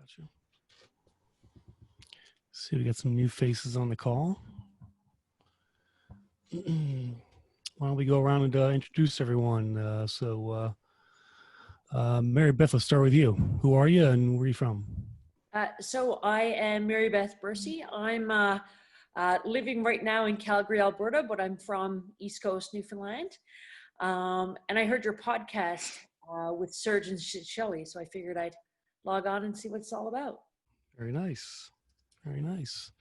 Gotcha. See, we got some new faces on the call. Why don't we go around and introduce everyone? Mary Beth, let's start with you. Who are you and where are you from? So I am Mary Beth Bursey. I'm living right now in Calgary, Alberta, but I'm from East Coast, Newfoundland. And I heard your podcast with Serge and Shelley, so I figured I'd log on and see what it's all about. Very nice. Very nice.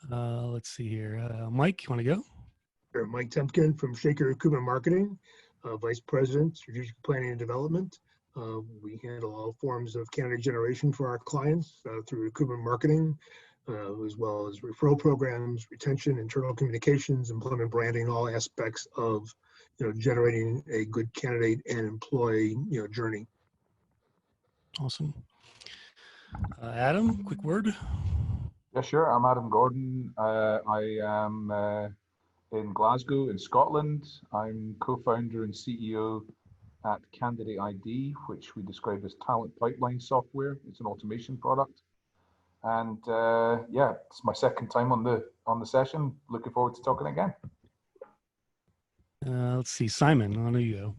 Let's see here. Mike, you want to go? Sure. Mike Temkin from Shaker Recruitment Marketing, Vice President, Strategic Planning and Development. We handle all forms of candidate generation for our clients through recruitment marketing, as well as referral programs, retention, internal communications, employment branding, all aspects of generating a good candidate and employee journey. Awesome. Adam, quick word. Yeah, sure. I'm Adam Gordon. I am in Glasgow, in Scotland. I'm co-founder and CEO at Candidate ID, which we describe as talent pipeline software. It's an automation product. And yeah, it's my second time on the session. Looking forward to talking again. Let's see, Simon, on you go.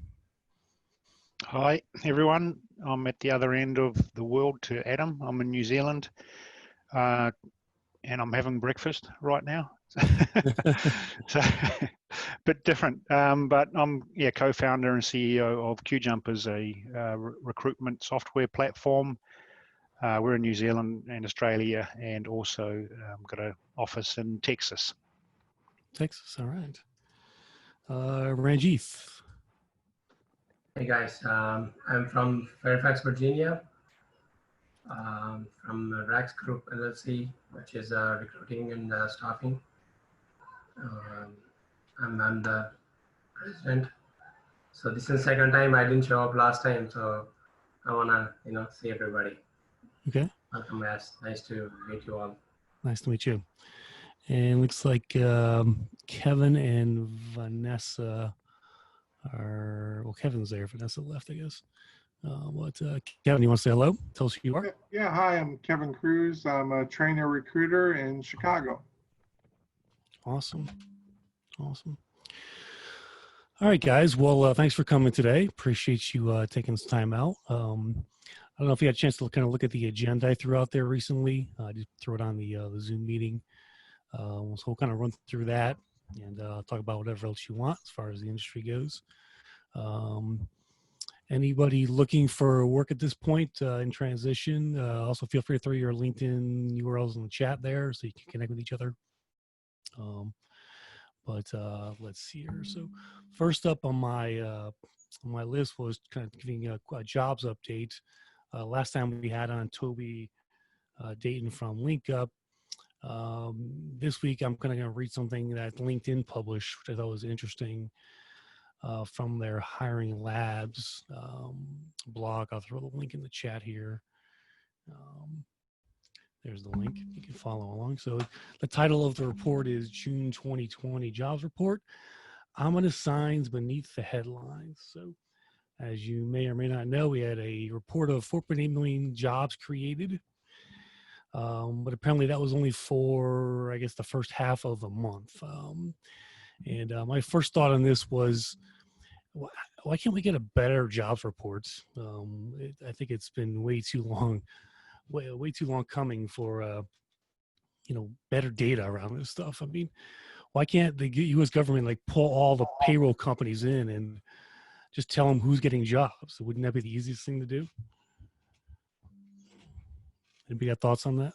Hi, everyone. I'm at the other end of the world to Adam. I'm in New Zealand, and I'm having breakfast right now. So, bit different, but I'm co-founder and CEO of QJumpers, a recruitment software platform. We're in New Zealand and Australia, and also got an office in Texas. Texas, all right. Ranjith. Hey guys, I'm from Fairfax, Virginia, from RecTech Group LLC, which is recruiting and staffing. I'm the president. So this is the second time I didn't show up last time, so I wanna see everybody. Okay. Welcome, guys. Nice to meet you all. Nice to meet you. And looks like Kevin and Vanessa are, well, Kevin's there. Vanessa left, I guess. Kevin, you want to say hello? Tell us who you are. Yeah, hi, I'm Kevin Cruz. I'm a trainer recruiter in Chicago. Awesome. Awesome. All right, guys. Well, thanks for coming today. Appreciate you taking some time out. I don't know if you had a chance to kind of look at the agenda I threw out there recently. I just threw it on the Zoom meeting. So we'll kind of run through that and talk about whatever else you want as far as the industry goes. Anybody looking for work at this point in transition, also feel free to throw your LinkedIn URLs in the chat there so you can connect with each other. Let's see here. So first up on my list was kind of giving a jobs update. Last time we had on Toby Dayton from LinkUp. This week I'm kind of going to read something that LinkedIn published, which I thought was interesting, from their Hiring Labs blog. I'll throw the link in the chat here. There's the link. You can follow along. So the title of the report is June 2020 Jobs Report. Ominous signs beneath the headlines. So as you may or may not know, we had a report of 4.8 million jobs created. But apparently that was only for, I guess, the first half of the month. My first thought on this was, why can't we get a better jobs report? I think it's been way too long coming for, better data around this stuff. I mean, why can't the U.S. government like pull all the payroll companies in and just tell them who's getting jobs? Wouldn't that be the easiest thing to do? Anybody got thoughts on that?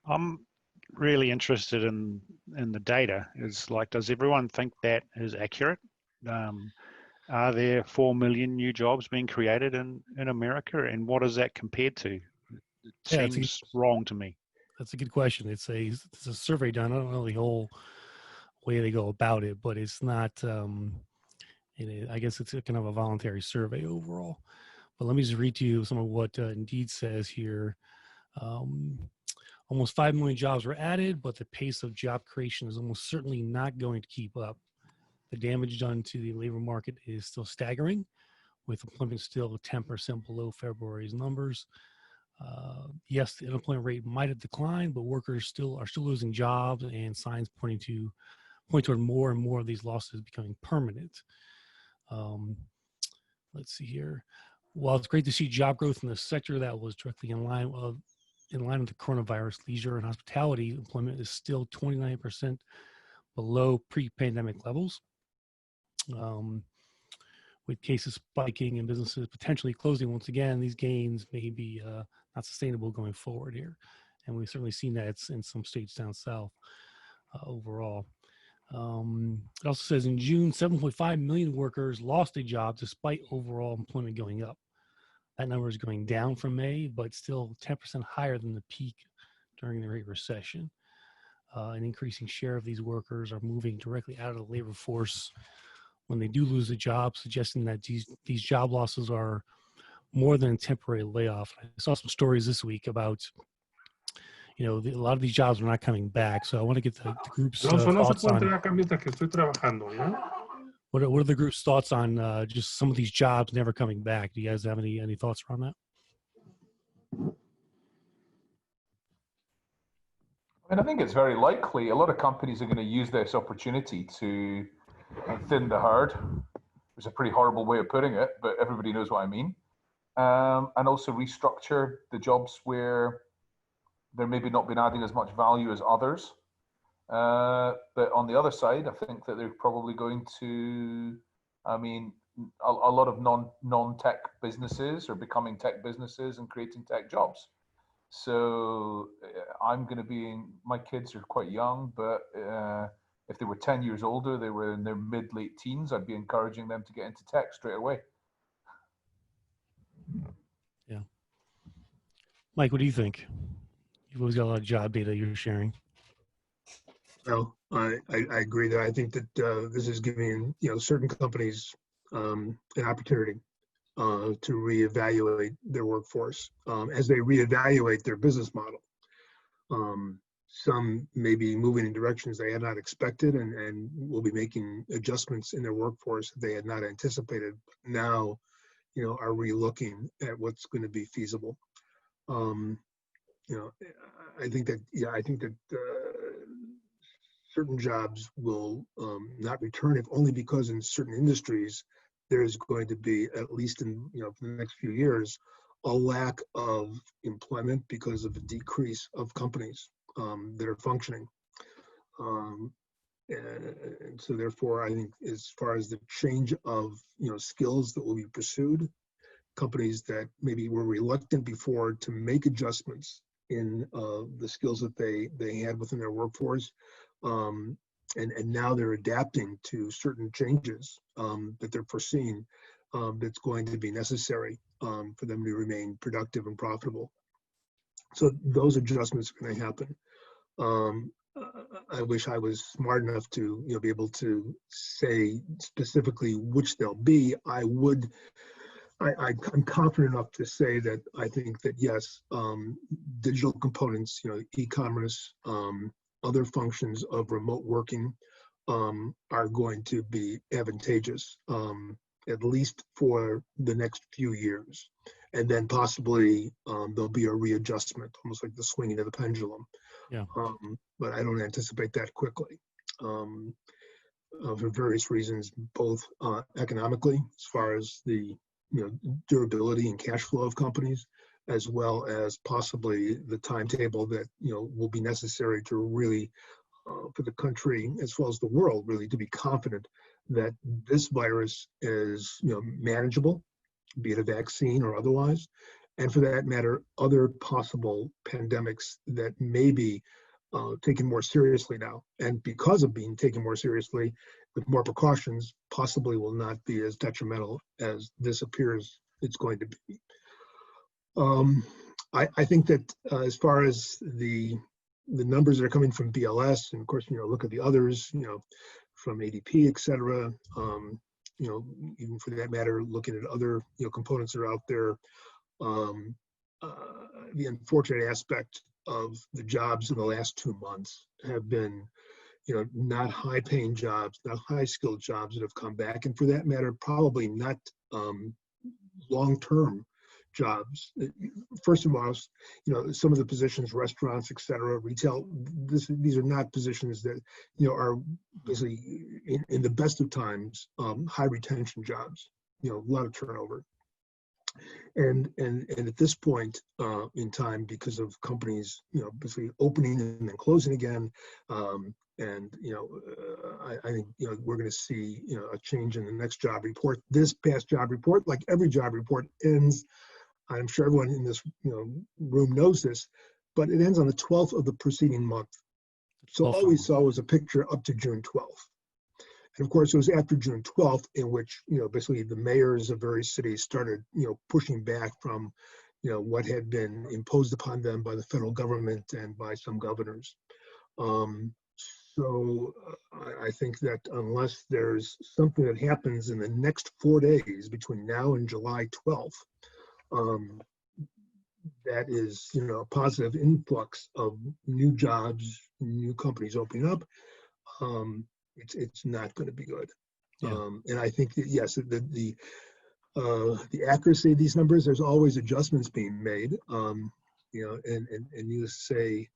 I'm really interested in the data. Is like, does everyone think that is accurate? Are there 4 million new jobs being created in America, and what is that compared to? It seems wrong to me. That's a good question. It's a survey done. I don't know the whole way they go about it, but it's not. I guess it's kind of a voluntary survey overall. But let me just read to you some of what Indeed says here. Almost 5 million jobs were added, but the pace of job creation is almost certainly not going to keep up. The damage done to the labor market is still staggering, with employment still 10% below February's numbers. Yes, the unemployment rate might have declined, but workers are still losing jobs, and signs point toward more and more of these losses becoming permanent. Let's see here. While it's great to see job growth in the sector that was directly in line with the coronavirus, leisure and hospitality employment is still 29% below pre-pandemic levels. With cases spiking and businesses potentially closing once again, these gains may be not sustainable going forward here. And we've certainly seen that in some states down south overall. It also says in June, 7.5 million workers lost a job despite overall employment going up. That number is going down from May, but still 10% higher than the peak during the Great Recession. An increasing share of these workers are moving directly out of the labor force when they do lose a job, suggesting that these job losses are more than a temporary layoff. I saw some stories this week about, a lot of these jobs are not coming back. So I want to get the group's Alonso, no se thoughts puede on entregar acá mientras que estoy trabajando, ¿ya? what are the group's thoughts on just some of these jobs never coming back. Do you guys have any thoughts around that? I think it's very likely a lot of companies are going to use this opportunity to thin the herd. It's a pretty horrible way of putting it, but everybody knows what I mean. And also restructure the jobs where they're maybe not been adding as much value as others. But on the other side, I think that they're probably going to, a lot of non-tech businesses are becoming tech businesses and creating tech jobs. So I'm going to be, my kids are quite young, but if they were 10 years older, they were in their mid-late teens, I'd be encouraging them to get into tech straight away. Yeah. Mike, what do you think? You've always got a lot of job data you're sharing. Well, I agree that I think that this is giving certain companies an opportunity to reevaluate their workforce as they reevaluate their business model. Some may be moving in directions they had not expected and will be making adjustments in their workforce that they had not anticipated. Now, are relooking at what's going to be feasible. I think that certain jobs will not return, if only because in certain industries there's going to be, at least in for the next few years, a lack of employment because of a decrease of companies that are functioning. And so therefore, I think as far as the change of skills that will be pursued, companies that maybe were reluctant before to make adjustments in the skills that they had within their workforce, and now they're adapting to certain changes that they're foreseeing that's going to be necessary for them to remain productive and profitable. So those adjustments are going to happen. I wish I was smart enough to be able to say specifically which they'll be. I'm confident enough to say that I think that yes, digital components, e-commerce, other functions of remote working are going to be advantageous, at least for the next few years. And then possibly there'll be a readjustment, almost like the swinging of the pendulum. Yeah. But I don't anticipate that quickly for various reasons, both economically, as far as the durability and cash flow of companies, as well as possibly the timetable that will be necessary to really for the country as well as the world really to be confident that this virus is manageable, be it a vaccine or otherwise, and for that matter other possible pandemics that may be taken more seriously now, and because of being taken more seriously with more precautions, possibly will not be as detrimental as this appears it's going to be. I think that as far as the numbers that are coming from BLS, and of course, look at the others, from ADP, et cetera, even for that matter, looking at other, components that are out there, the unfortunate aspect of the jobs in the last 2 months have been, not high-paying jobs, not high-skilled jobs that have come back, and for that matter, probably not long-term jobs. First of all, some of the positions, restaurants, et cetera, retail, these are not positions that, are basically in the best of times, high retention jobs, a lot of turnover. And at this point in time, because of companies, basically opening and then closing again, I think we're going to see a change in the next job report. This past job report, like every job report, ends. I'm sure everyone in this room knows this, but it ends on the 12th of the preceding month. So all we saw was a picture up to June 12th. And of course, it was after June 12th in which, basically the mayors of various cities started, pushing back from, what had been imposed upon them by the federal government and by some governors. So I think that unless there's something that happens in the next 4 days between now and July 12th, that is, a positive influx of new jobs, new companies opening up, it's not going to be good. Yeah. And I think that, yes, the accuracy of these numbers, there's always adjustments being made, and needless to say,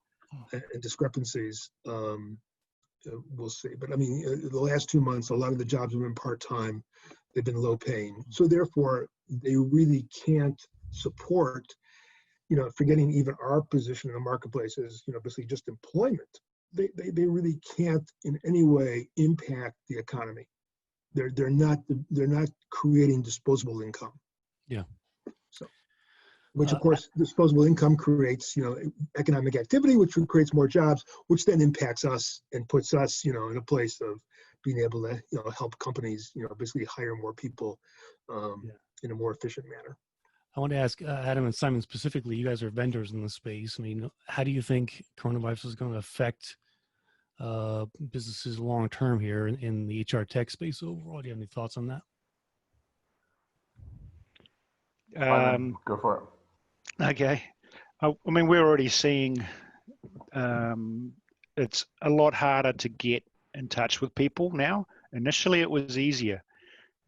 and discrepancies, we'll see. But I mean, the last 2 months, a lot of the jobs have been part-time, they've been low paying. So therefore, they really can't support, forgetting even our position in the marketplace is, basically just employment. They really can't in any way impact the economy. They're not creating disposable income. Yeah. So, which of course disposable income creates economic activity, which creates more jobs, which then impacts us and puts us in a place of being able to help companies basically hire more people in a more efficient manner. I want to ask Adam and Simon specifically, you guys are vendors in the space. I mean, how do you think coronavirus is going to affect businesses long term here in the HR tech space overall? Do you have any thoughts on that? Go for it. Okay. I mean, we're already seeing it's a lot harder to get in touch with people now. Initially, it was easier.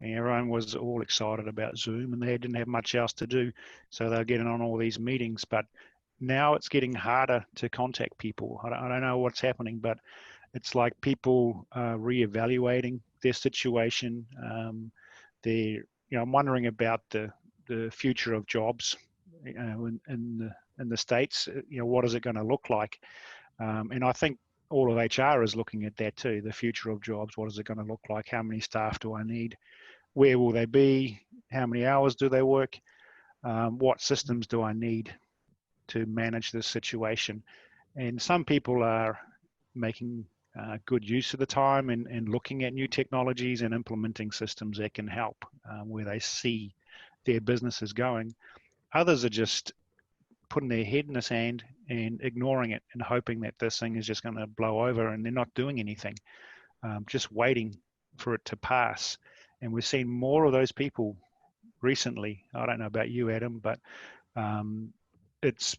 Everyone was all excited about Zoom and they didn't have much else to do. So they're getting on all these meetings. But now it's getting harder to contact people. I don't know what's happening, but it's like people are reevaluating their situation. I'm wondering about the future of jobs in the States. What is it going to look like? And I think all of HR is looking at that too, the future of jobs. What is it going to look like? How many staff do I need? Where will they be? How many hours do they work? What systems do I need to manage this situation? And some people are making good use of the time and looking at new technologies and implementing systems that can help where they see their businesses going. Others are just putting their head in the sand and ignoring it and hoping that this thing is just going to blow over and they're not doing anything, just waiting for it to pass. And we've seen more of those people recently. I don't know about you, Adam, but it's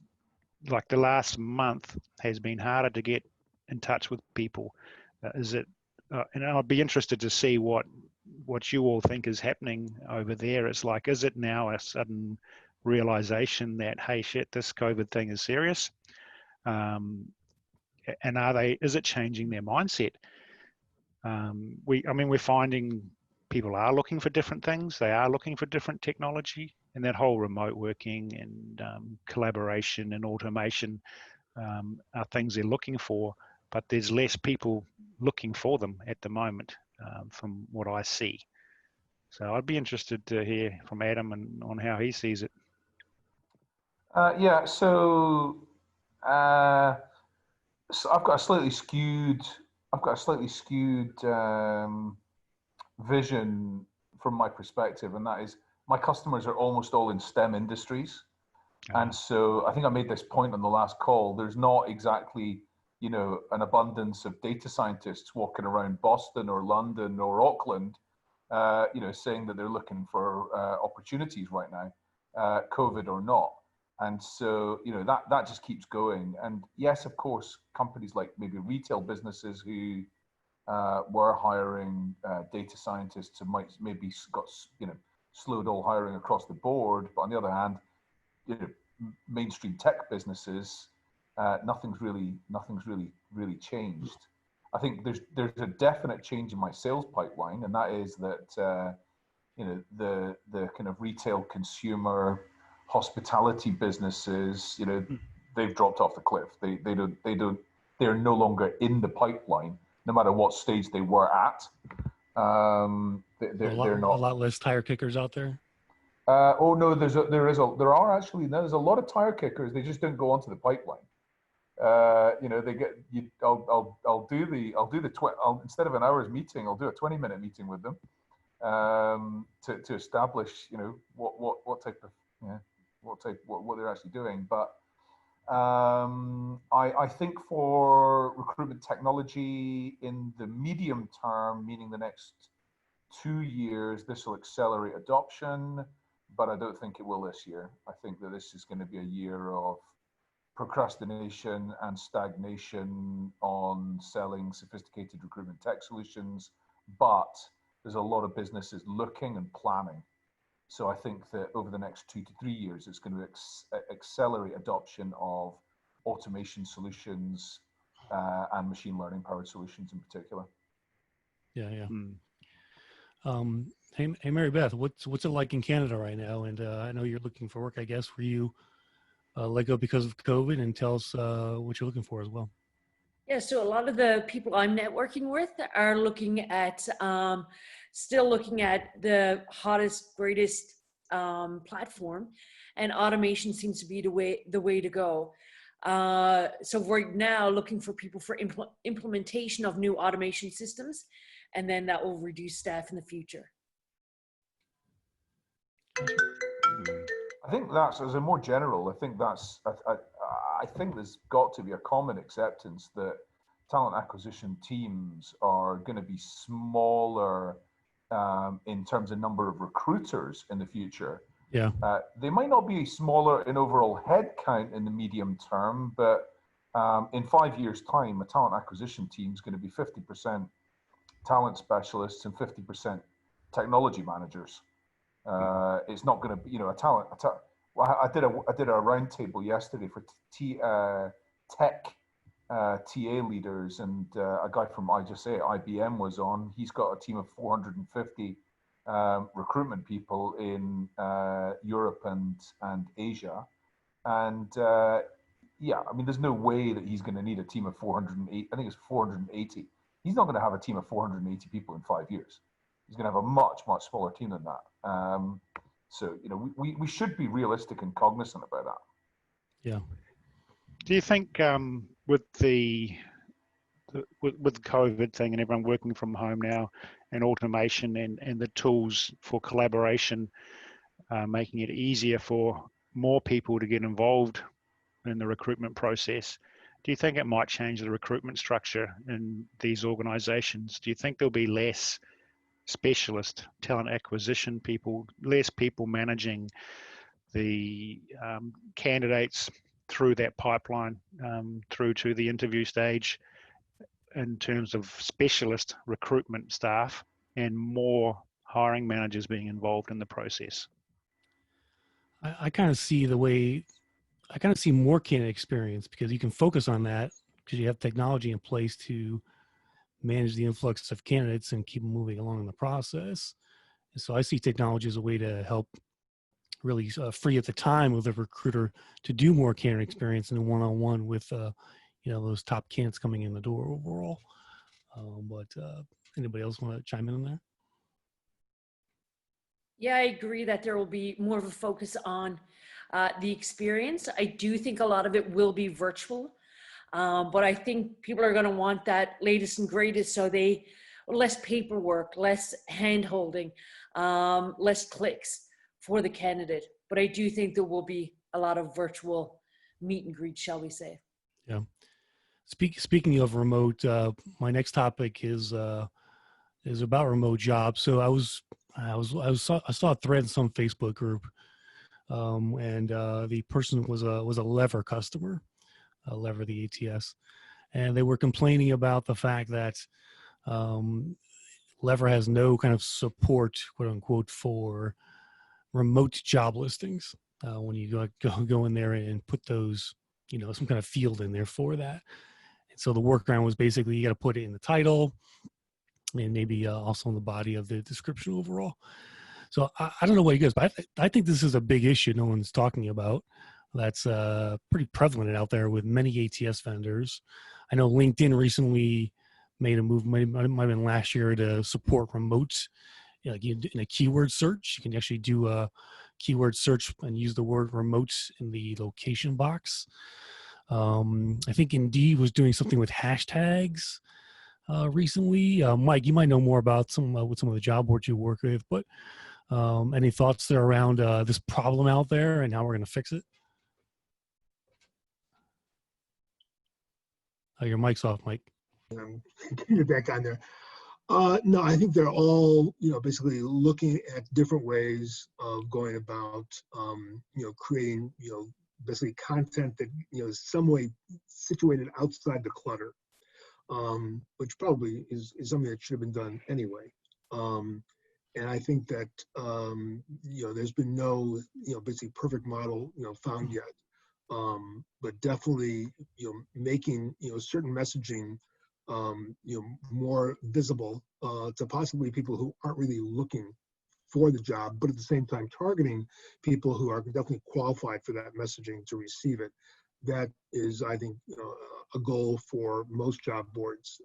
like the last month has been harder to get in touch with people. And I'd be interested to see what you all think is happening over there. It's like, is it now a sudden realization that, hey, shit, this COVID thing is serious? And is it changing their mindset? We're finding people are looking for different things. They are looking for different technology, and that whole remote working and collaboration and automation are things they're looking for, but there's less people looking for them at the moment from what I see. So I'd be interested to hear from Adam and on how he sees it. So I've got a slightly skewed vision from my perspective, and that is my customers are almost all in STEM industries. And so I think I made this point on the last call. There's not exactly, an abundance of data scientists walking around Boston or London or Auckland, saying that they're looking for opportunities right now, COVID or not. And so, that just keeps going. And yes, of course, companies like maybe retail businesses who were hiring data scientists and might maybe got, slowed all hiring across the board. But on the other hand, mainstream tech businesses, nothing's really changed. I think there's a definite change in my sales pipeline, and that is that the kind of retail, consumer, hospitality businesses, they've dropped off the cliff. They're no longer in the pipeline, no matter what stage they were at. They're not. A lot less tire kickers out there. Oh no, there's a lot of tire kickers. They just don't go onto the pipeline. Instead of an hour's meeting, I'll do a 20-minute meeting with them to establish what they're actually doing. But I think for recruitment technology in the medium term, meaning the next 2 years, this will accelerate adoption, but I don't think it will this year. I think that this is going to be a year of procrastination and stagnation on selling sophisticated recruitment tech solutions, but there's a lot of businesses looking and planning. So I think that over the next 2 to 3 years, it's going to accelerate adoption of automation solutions and machine learning powered solutions in particular. Yeah. Hey, Mary Beth, what's it like in Canada right now? And I know you're looking for work. I guess were you let go because of COVID? And tell us what you're looking for as well. Yeah, so a lot of the people I'm networking with are looking at, still looking at the hottest, greatest platform, and automation seems to be the way to go. So right now, looking for people for implementation of new automation systems, and then that will reduce staff in the future. I think that's, as a more general, I think there's got to be a common acceptance that talent acquisition teams are going to be smaller in terms of number of recruiters in the future. Yeah. They might not be smaller in overall headcount in the medium term, but in 5 years' time, a talent acquisition team is going to be 50% talent specialists and 50% technology managers. It's not going to be, I did a roundtable yesterday for tech TA leaders, and a guy from IBM was on. He's got a team of 450 recruitment people in Europe and Asia, and there's no way that he's going to need a team of 408. I think it's 480. He's not going to have a team of 480 people in 5 years. He's going to have a much smaller team than that. So we should be realistic and cognizant about that. Yeah. Do you think with the COVID thing and everyone working from home now, and automation and the tools for collaboration, making it easier for more people to get involved in the recruitment process, do you think it might change the recruitment structure in these organizations? Do you think there'll be less specialist talent acquisition people, less people managing the candidates through that pipeline, through to the interview stage, in terms of specialist recruitment staff, and more hiring managers being involved in the process? I kind of see more candidate experience, because you can focus on that because you have technology in place to manage the influx of candidates and keep them moving along in the process. And so I see technology as a way to help really free up the time of the recruiter to do more candidate experience and one-on-one with those top candidates coming in the door overall. But anybody else want to chime in there? Yeah, I agree that there will be more of a focus on the experience. I do think a lot of it will be virtual, but I think people are going to want that latest and greatest, so less paperwork, less hand-holding, less clicks for the candidate. But I do think there will be a lot of virtual meet and greet, shall we say. Yeah. Speaking of remote, my next topic is about remote jobs. So I saw a thread in some Facebook group, and the person was a Lever customer, Lever, the ATS, and they were complaining about the fact that Lever has no kind of support, quote unquote, for remote job listings. when you go in there and put those, some kind of field in there for that. And so the workaround was basically you got to put it in the title and maybe also in the body of the description overall. So I don't know what you guys, but I think this is a big issue no one's talking about. That's pretty prevalent out there with many ATS vendors. I know LinkedIn recently made a move, might have been last year, to support remote. Like in a keyword search, you can actually do a keyword search and use the word remote in the location box. I think Indeed was doing something with hashtags recently. Mike, you might know more about with some of the job boards you work with, but any thoughts there around this problem out there and how we're going to fix it? Oh, your mic's off, Mike. You're back on there. No, I think they're all, basically looking at different ways of going about, creating, basically content that, is some way situated outside the clutter, which probably is something that should have been done anyway. And I think that, there's been no, basically perfect model, found yet. But definitely, making, certain messaging, more visible to possibly people who aren't really looking for the job, but at the same time targeting people who are definitely qualified for that messaging to receive it. That is, I think, a goal for most job boards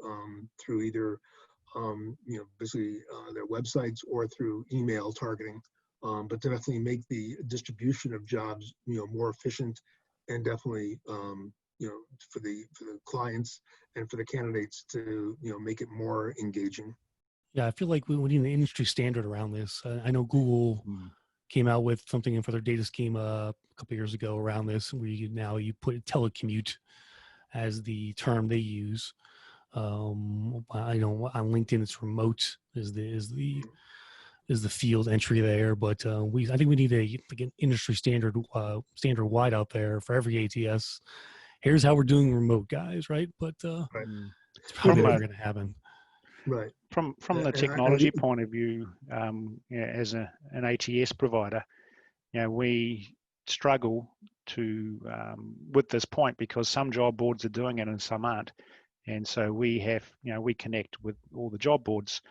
through either, basically their websites or through email targeting, but to definitely make the distribution of jobs, more efficient, and definitely, for the clients and for the candidates to, make it more engaging. Yeah, I feel like we need an industry standard around this. I know Google came out with something for their data scheme a couple years ago around this, where you put telecommute as the term they use. I know on LinkedIn it's remote is the field entry there, but I think we need an industry standard wide out there for every ATS. Here's how we're doing remote, guys, right? But Right. it's probably never going to happen. Right. From the technology point of view, as an ATS provider, we struggle to with this point because some job boards are doing it and some aren't, and so we connect with all the job boards.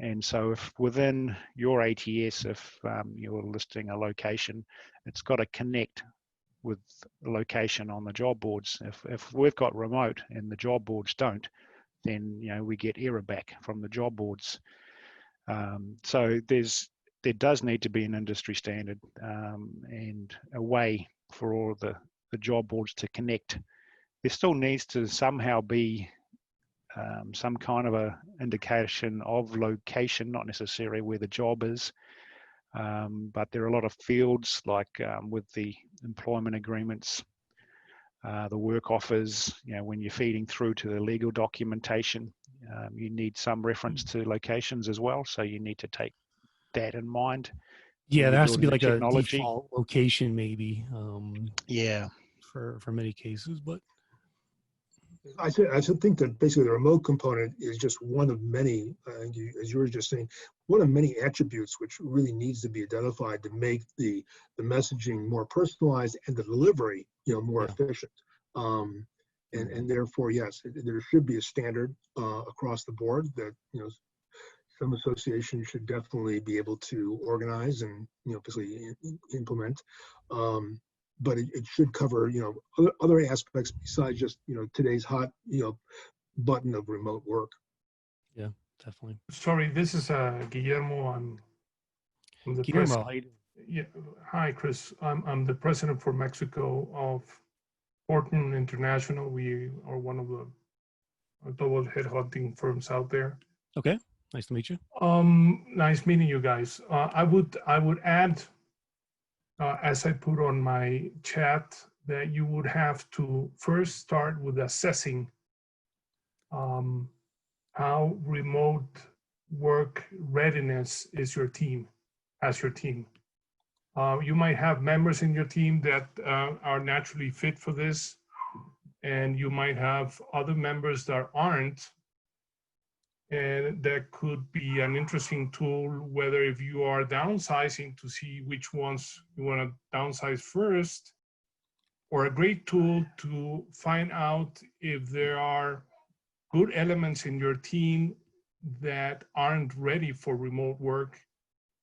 And so if within your ATS, if you're listing a location, it's got to connect with a location on the job boards. If we've got remote and the job boards don't, then we get error back from the job boards. So there does need to be an industry standard and a way for all the job boards to connect. There still needs to somehow be some kind of a indication of location, not necessarily where the job is, but there are a lot of fields like with the employment agreements, the work offers, when you're feeding through to the legal documentation, you need some reference to locations as well. So you need to take that in mind. Yeah, there has to be like a default location maybe. Yeah. For many cases, but I should think that basically the remote component is just one of many, as you were just saying, one of many attributes which really needs to be identified to make the messaging more personalized and the delivery, more efficient. And therefore, yes, there should be a standard across the board that, some associations should definitely be able to organize and, basically implement. But it should cover, other aspects besides just, today's hot, button of remote work. Yeah, definitely. Sorry, this is Guillermo. I'm the Guillermo, president. Yeah. Hi, Chris. I'm the president for Mexico of Horton International. We are one of the global headhunting firms out there. Okay, nice to meet you. Nice meeting you guys. I would add, as I put on my chat, that you would have to first start with assessing how remote work readiness is your team, as your team. You might have members in your team that are naturally fit for this, and you might have other members that aren't. And that could be an interesting tool, whether if you are downsizing to see which ones you want to downsize first, or a great tool to find out if there are good elements in your team that aren't ready for remote work,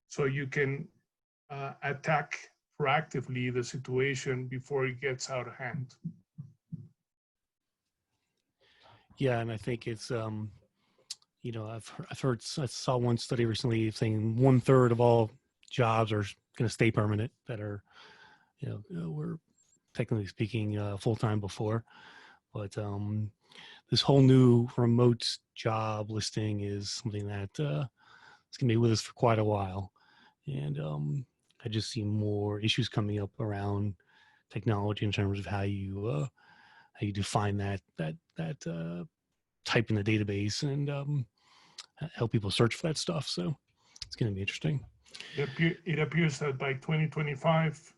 so you can attack proactively the situation before it gets out of hand. Yeah, and I think it's you know, I've heard, I saw one study recently saying 1/3 of all jobs are going to stay permanent that are, you know, were technically speaking full time before, but this whole new remote job listing is something that it's going to be with us for quite a while, and I just see more issues coming up around technology in terms of how you define that type in the database and help people search for that stuff. So it's going to be interesting. It appears that by 2025,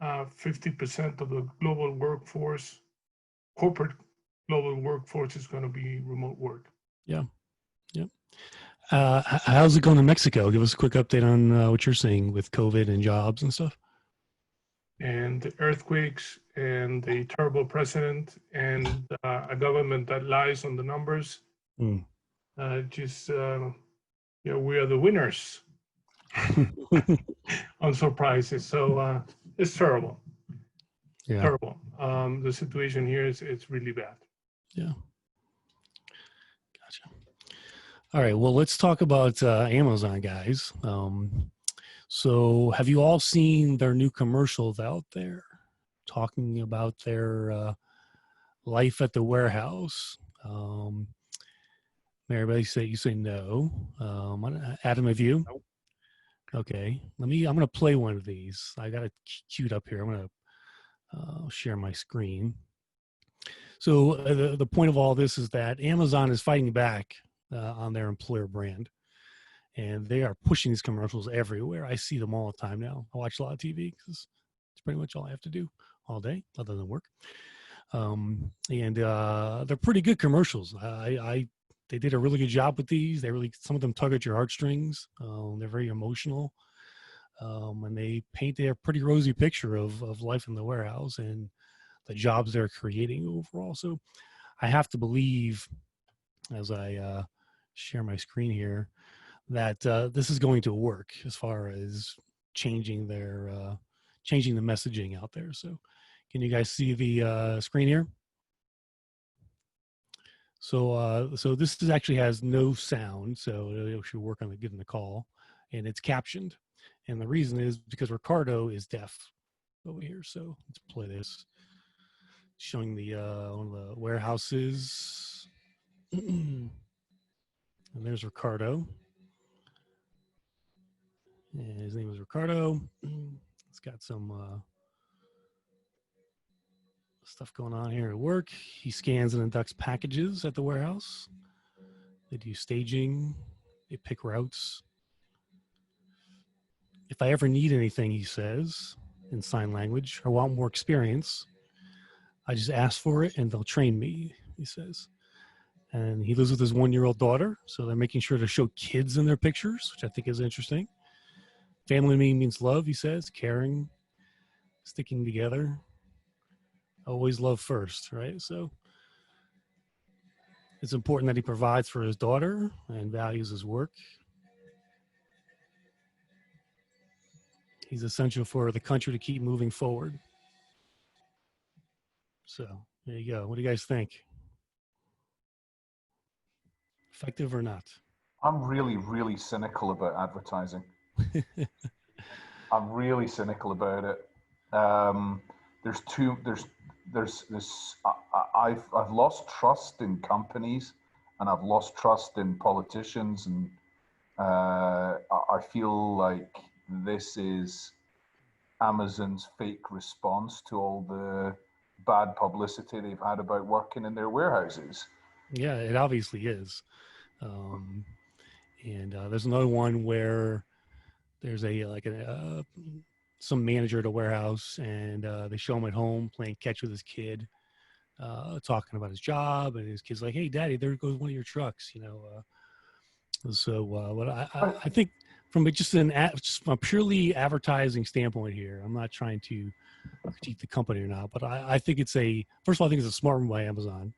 50% of the global workforce, corporate global workforce, is going to be remote work. Yeah. Yep. How's it going in Mexico? Give us a quick update on what you're seeing with COVID and jobs and stuff. And the earthquakes and the terrible president and a government that lies on the numbers. You know, we are the winners on surprises. So it's terrible. Yeah. Terrible. The situation here it's really bad. Yeah. Gotcha. All right. Well, let's talk about Amazon, guys. So have you all seen their new commercials out there talking about their life at the warehouse? Everybody say, you say no. Adam, have you? Nope. Okay. I'm going to play one of these. I got it queued up here. I'm going to share my screen. So the point of all this is that Amazon is fighting back on their employer brand, and they are pushing these commercials everywhere. I see them all the time now. I watch a lot of TV because it's pretty much all I have to do all day other than work. And they're pretty good commercials. They did a really good job with these. Some of them tug at your heartstrings. They're very emotional. And they paint a pretty rosy picture of life in the warehouse and the jobs they're creating overall. So I have to believe, as I share my screen here, that this is going to work as far as changing the messaging out there. So can you guys see the screen here? So this actually has no sound, so it should work on getting the call, and it's captioned. And the reason is because Ricardo is deaf over here. So let's play this, showing the one of the warehouses. And there's Ricardo. And his name is Ricardo. It's got some stuff going on here at work. He scans and inducts packages at the warehouse. They do staging. They pick routes. If I ever need anything, he says, in sign language, or want more experience, I just ask for it and they'll train me, he says. And he lives with his 1-year-old daughter, so they're making sure to show kids in their pictures, which I think is interesting. Family to me means love, he says, caring, sticking together. Always love first, right? So it's important that he provides for his daughter and values his work. He's essential for the country to keep moving forward. So there you go. What do you guys think? Effective or not? I'm really, really cynical about advertising. I'm really cynical about it. I've lost trust in companies, and I've lost trust in politicians, and I feel like this is Amazon's fake response to all the bad publicity they've had about working in their warehouses. Yeah, it obviously is. There's another one where there's some manager at a warehouse, and they show him at home playing catch with his kid. talking about his job, and his kid's like, "Hey, Daddy, there goes one of your trucks," But I think from just from a purely advertising standpoint here, I'm not trying to critique the company or not, but I think first of all, I think it's a smart move by Amazon.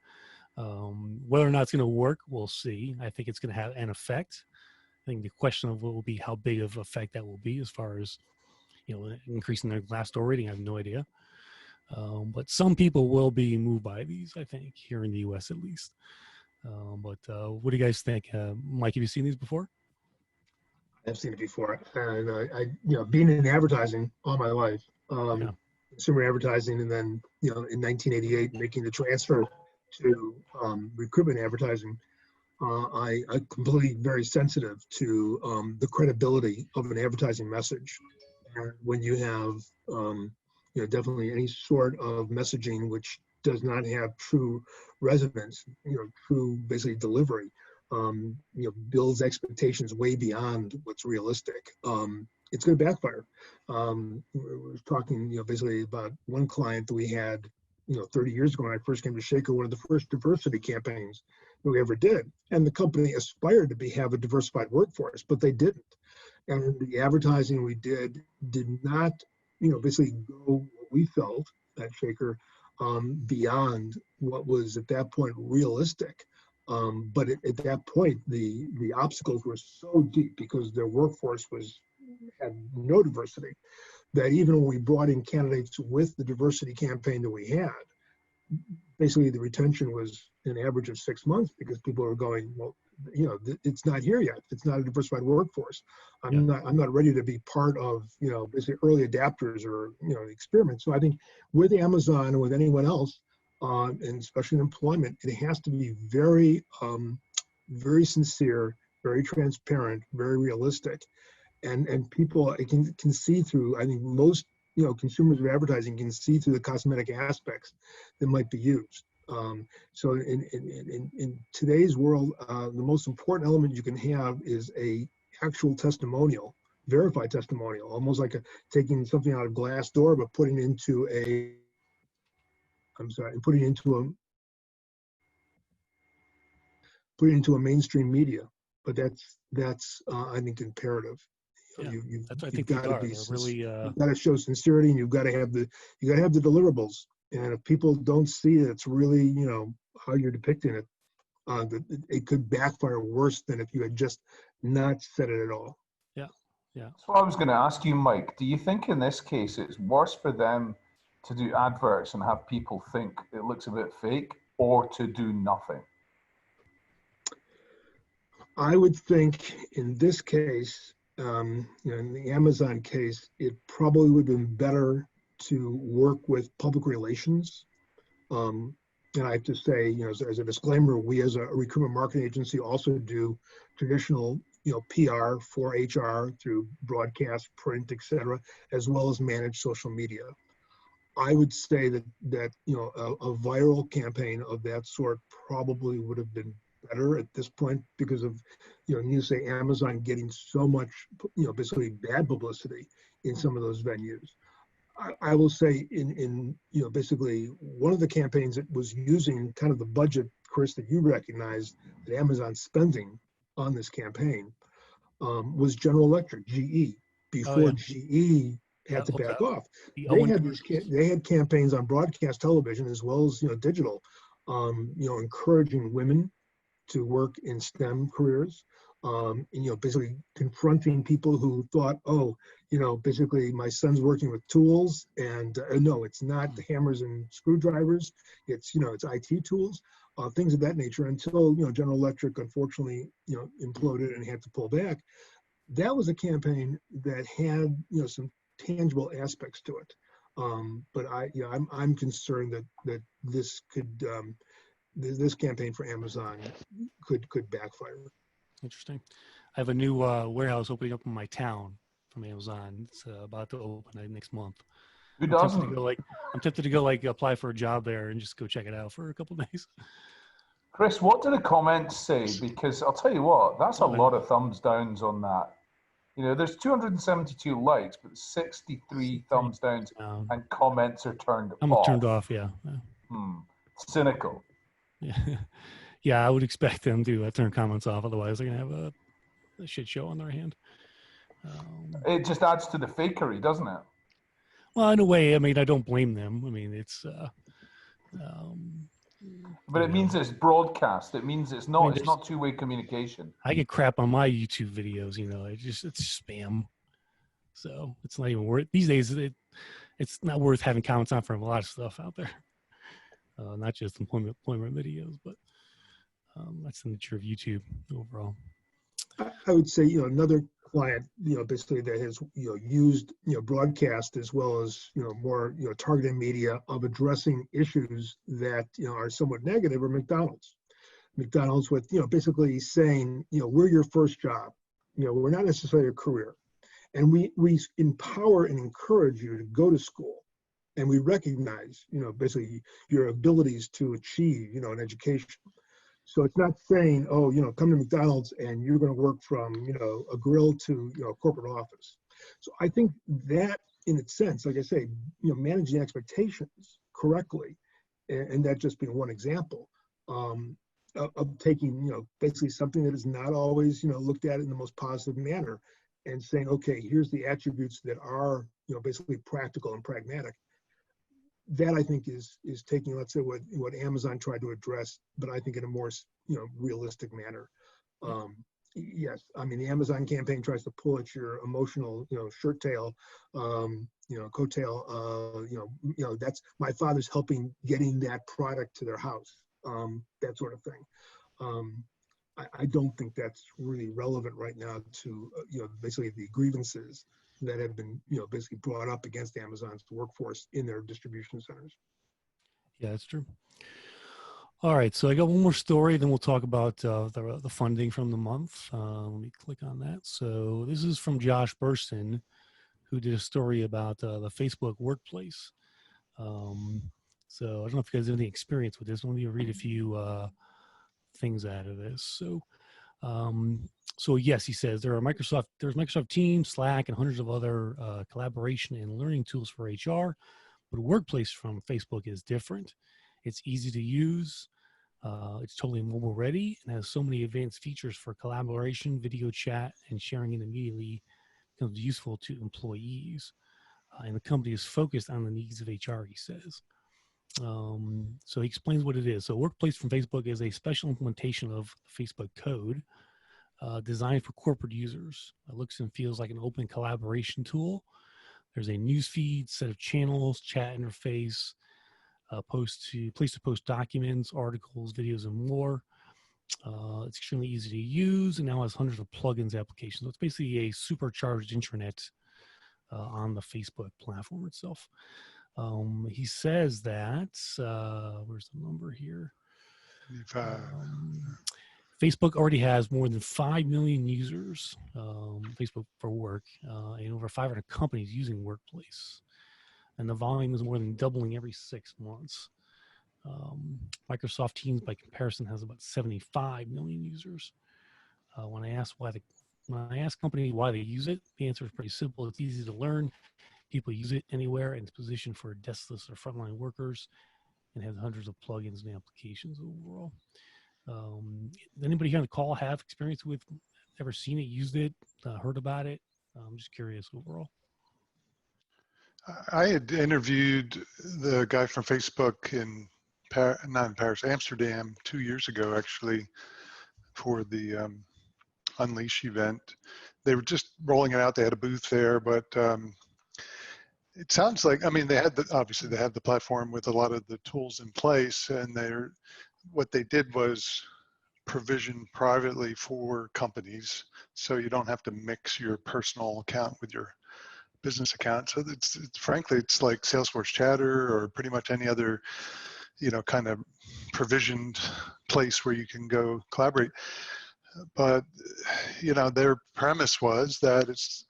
Whether or not it's going to work, we'll see. I think it's going to have an effect. I think the question of what will be how big of effect that will be as far as, increasing their Glassdoor rating, I have no idea. But some people will be moved by these, I think, here in the U.S. at least. But what do you guys think? Mike, have you seen these before? I've seen it before. And I being in advertising all my life, consumer advertising, and then, in 1988, making the transfer to recruitment advertising, I'm completely very sensitive to the credibility of an advertising message. And when you have, definitely any sort of messaging which does not have true resonance, true basically delivery, builds expectations way beyond what's realistic. It's going to backfire. We're talking, basically about one client that we had, 30 years ago when I first came to Shaker, one of the first diversity campaigns that we ever did. And the company aspired to have a diversified workforce, but they didn't. And the advertising we did not, basically go what we felt at Shaker beyond what was at that point realistic. But at that point, the obstacles were so deep because their workforce had no diversity, that even when we brought in candidates with the diversity campaign that we had, basically the retention was an average of 6 months because people are going, well, it's not here yet. It's not a diversified workforce. I'm not ready to be part of, basically early adapters or, experiments. So I think with Amazon and with anyone else, and especially in employment, it has to be very, very sincere, very transparent, very realistic. And people can see through, I think most, consumers of advertising can see through the cosmetic aspects that might be used. So in today's world, the most important element you can have is a actual testimonial, verified testimonial, almost like taking something out of Glassdoor, but putting into a mainstream media. But that's I think imperative. You've got to be, you've got to show sincerity, and you've got to have the deliverables. And if people don't see it's really, how you're depicting it, it could backfire worse than if you had just not said it at all. Yeah. So I was going to ask you, Mike, do you think in this case it's worse for them to do adverts and have people think it looks a bit fake, or to do nothing? I would think in this case, in the Amazon case, it probably would have been better to work with public relations. And I have to say, as a disclaimer, we as a recruitment marketing agency also do traditional, PR for HR through broadcast, print, etc., as well as manage social media. I would say that a viral campaign of that sort probably would have been better at this point because of, you say Amazon getting so much, basically bad publicity in some of those venues. I will say in basically one of the campaigns that was using kind of the budget, Chris, that you recognized that Amazon's spending on this campaign was General Electric, GE, before GE had to back off. They had campaigns on broadcast television as well as digital, encouraging women to work in STEM careers, basically confronting people who thought, basically my son's working with tools, and no, it's not the hammers and screwdrivers, it's IT tools, things of that nature, until General Electric unfortunately imploded and had to pull back. That was a campaign that had some tangible aspects to it, but I'm concerned that this could this campaign for Amazon could backfire. Interesting. I have a new warehouse opening up in my town from Amazon. It's about to open next month. Who doesn't? I'm tempted to go apply for a job there and just go check it out for a couple of days. Chris, what do the comments say? Because I'll tell you what, that's a lot of thumbs downs on that. There's 272 likes, but 63 thumbs downs, and comments are turned off. Turned off, yeah. cynical. Yeah, yeah, I would expect them to turn comments off. Otherwise, they're gonna have a shit show on their hand. It just adds to the fakery, doesn't it? Well, in a way, I mean, I don't blame them. I mean, it's But it means it's broadcast. It means it's not. I mean, it's not two-way communication. I get crap on my YouTube videos. It's spam. So it's not even worth these days. It's not worth having comments on for a lot of stuff out there. Not just employment videos, but that's the nature of YouTube overall. I would say, another client, basically that has, used, broadcast as well as, more, targeted media of addressing issues that, are somewhat negative are McDonald's. McDonald's with, basically saying, we're your first job. We're not necessarily a career. And we empower and encourage you to go to school. And we recognize, basically your abilities to achieve, an education. So it's not saying, oh, come to McDonald's and you're going to work from, a grill to, a corporate office. So I think that in its sense, like I say, managing expectations correctly, and that just being one example of taking, basically something that is not always, looked at in the most positive manner and saying, okay, here's the attributes that are, basically practical and pragmatic. That I think is taking, let's say, what Amazon tried to address, but I think in a more, realistic manner. Yes, I mean, the Amazon campaign tries to pull at your emotional, shirt tail, coattail, that's my father's helping getting that product to their house, that sort of thing. I don't think that's really relevant right now to, basically the grievances that have been, basically brought up against Amazon's workforce in their distribution centers. Yeah, that's true. All right, so I got one more story, then we'll talk about the funding from the month. Let me click on that. So this is from Josh Burston, who did a story about the Facebook Workplace. So I don't know if you guys have any experience with this. Let me read a few things out of this. So yes, he says there's Microsoft Teams, Slack, and hundreds of other collaboration and learning tools for HR, but Workplace from Facebook is different. It's easy to use. It's totally mobile ready and has so many advanced features for collaboration, video chat, and sharing it immediately becomes useful to employees. And the company is focused on the needs of HR, he says. So he explains what it is. So Workplace from Facebook is a special implementation of Facebook code designed for corporate users. It looks and feels like an open collaboration tool. There's a news feed, set of channels, chat interface, place to post documents, articles, videos, and more. It's extremely easy to use and now has hundreds of plugins applications. So it's basically a supercharged intranet on the Facebook platform itself. He says that, where's the number here? Facebook already has more than 5 million users, Facebook for Work, and over 500 companies using Workplace. And the volume is more than doubling every 6 months. Microsoft Teams, by comparison, has about 75 million users. When I ask companies why they use it, the answer is pretty simple. It's easy to learn. People use it anywhere, and it's positioned for deskless or frontline workers, and has hundreds of plugins and applications overall. Anybody here on the call have experience with, ever seen it, used it, heard about it? I'm just curious overall. I had interviewed the guy from Facebook in not in Paris, Amsterdam 2 years ago, actually, for the Unleash event. They were just rolling it out. They had a booth there, but it sounds like, I mean, obviously they have the platform with a lot of the tools in place, and what they did was provision privately for companies, so you don't have to mix your personal account with your business account. So frankly, it's like Salesforce Chatter or pretty much any other, kind of provisioned place where you can go collaborate. But, their premise was that it's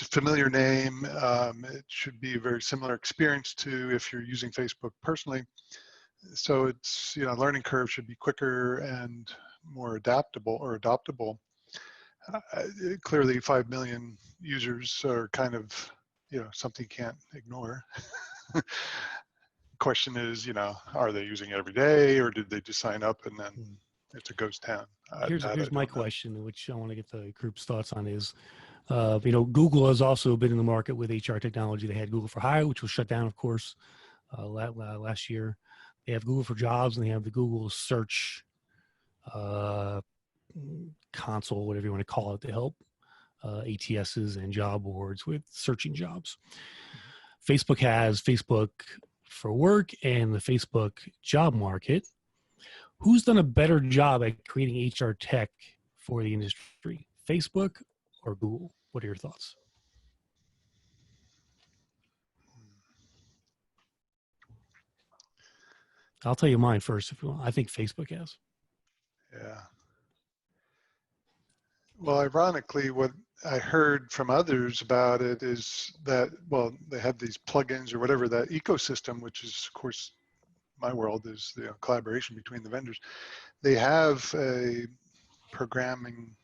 a familiar name. It should be a very similar experience to if you're using Facebook personally. So it's, learning curve should be quicker and more adaptable. Clearly 5 million users are kind of, something you can't ignore. question is, you know, are they using it every day, or did they just sign up and then it's a ghost town? Here's I my don't know. question, which I want to get the group's thoughts on is, you know, Google has also been in the market with HR technology. They had Google for Hire, which was shut down, of course, last year. They have Google for Jobs, and they have the Google Search console, whatever you want to call it, to help ATSs and job boards with searching jobs. Facebook has Facebook for Work and the Facebook job market. Who's done a better job at creating HR tech for the industry, Facebook or Google? What are your thoughts? I'll tell you mine first if you want. I think Facebook has. Yeah. Well, ironically, what I heard from others about it is that, well, they have these plugins or whatever, that ecosystem, which is, of course, my world is the collaboration between the vendors. They have a programming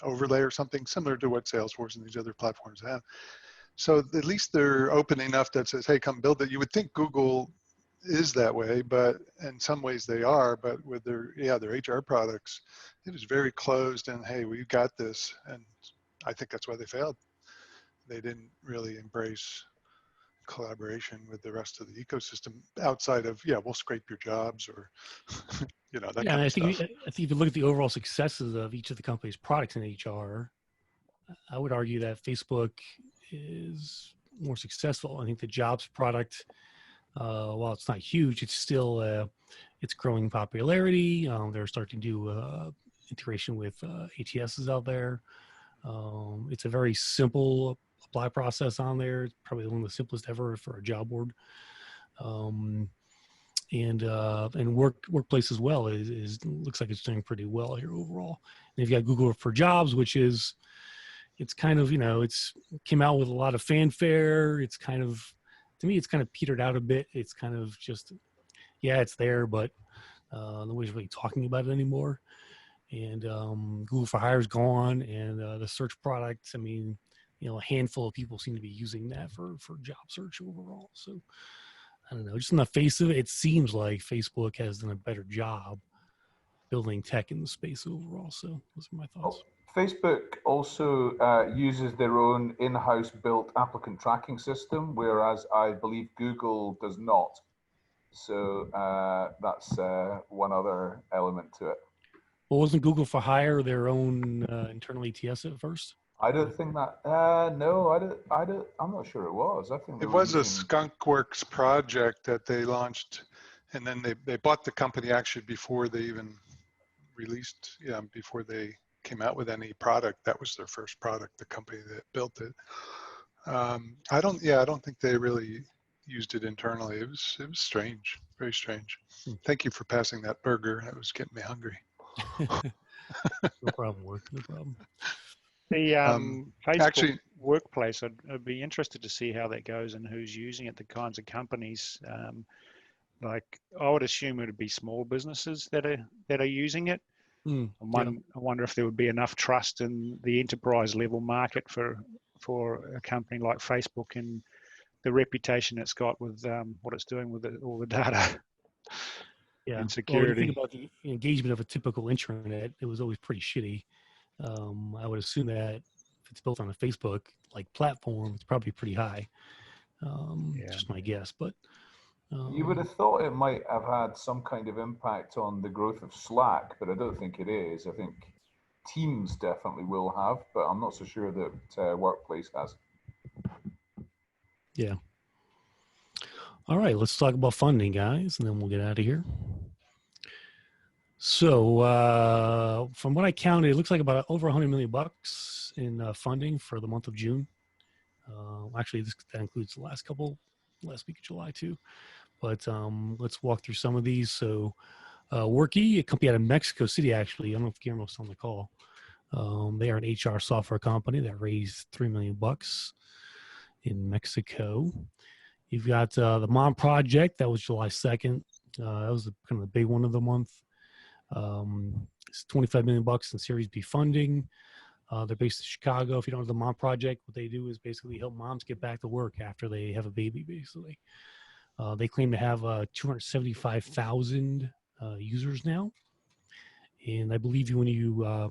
overlay or something similar to what Salesforce and these other platforms have. So at least they're open enough that says, hey, come build it. You would think Google is that way, but in some ways they are, but with their HR products, it is very closed and, hey, we've got this. And I think that's why they failed. They didn't really embrace collaboration with the rest of the ecosystem outside of, we'll scrape your jobs or, you know, that kind of stuff. I think if you look at the overall successes of each of the company's products in HR, I would argue that Facebook is more successful. I think the jobs product, while it's not huge, it's still it's growing popularity. They're starting to do integration with ATSs out there. It's a very simple apply process on there. It's probably one of the simplest ever for a job board. And workplace as well is looks like it's doing pretty well here overall. And you've got Google for Jobs, which is, it's kind of, you know, it's came out with a lot of fanfare. It's kind of, to me, it's kind of petered out a bit. It's kind of just, it's there, but nobody's really talking about it anymore. And Google for Hire is gone, and the search product, I mean, you know, a handful of people seem to be using that for job search overall. So I don't know, just on the face of it, it seems like Facebook has done a better job building tech in the space overall. So those are my thoughts. Facebook also uses their own in-house built applicant tracking system, whereas I believe Google does not. So that's one other element to it. Well, wasn't Google for Hire their own internal ETS at first? I don't think that. No, I don't. I'm not sure it was. I think it was a skunkworks project that they launched, and then they bought the company actually before they even released. Before they came out with any product. That was their first product. The company that built it. I don't think they really used it internally. It was strange, very strange. Thank you for passing that burger. That was getting me hungry. No problem, Work. No problem. The Facebook actually, workplace, I'd be interested to see how that goes and who's using it, the kinds of companies. Like I would assume it would be small businesses that are using it. I wonder if there would be enough trust in the enterprise level market for a company like Facebook and the reputation it's got with what it's doing with all the data. And security. Well, when you think about the engagement of a typical intranet, it was always pretty shitty. I would assume that if it's built on a Facebook like platform, it's probably pretty high. Just my guess, but you would have thought it might have had some kind of impact on the growth of Slack, but I don't think it is. I think Teams definitely will have, but I'm not so sure that Workplace has. Yeah. All right, let's talk about funding, guys, and then we'll get out of here. So from what I counted, it looks like about over $100 million in funding for the month of June. Actually, that includes the last week of July too. But let's walk through some of these. So Worky, a company out of Mexico City, actually. I don't know if Guillermo's on the call. They are an HR software company that raised $3 million in Mexico. You've got the Mom Project. That was July 2nd. That was kind of the big one of the month. It's $25 million in Series B funding. They're based in Chicago. If you don't know the Mom Project, what they do is basically help moms get back to work after they have a baby, basically. They claim to have 275,000 users now. And I believe when you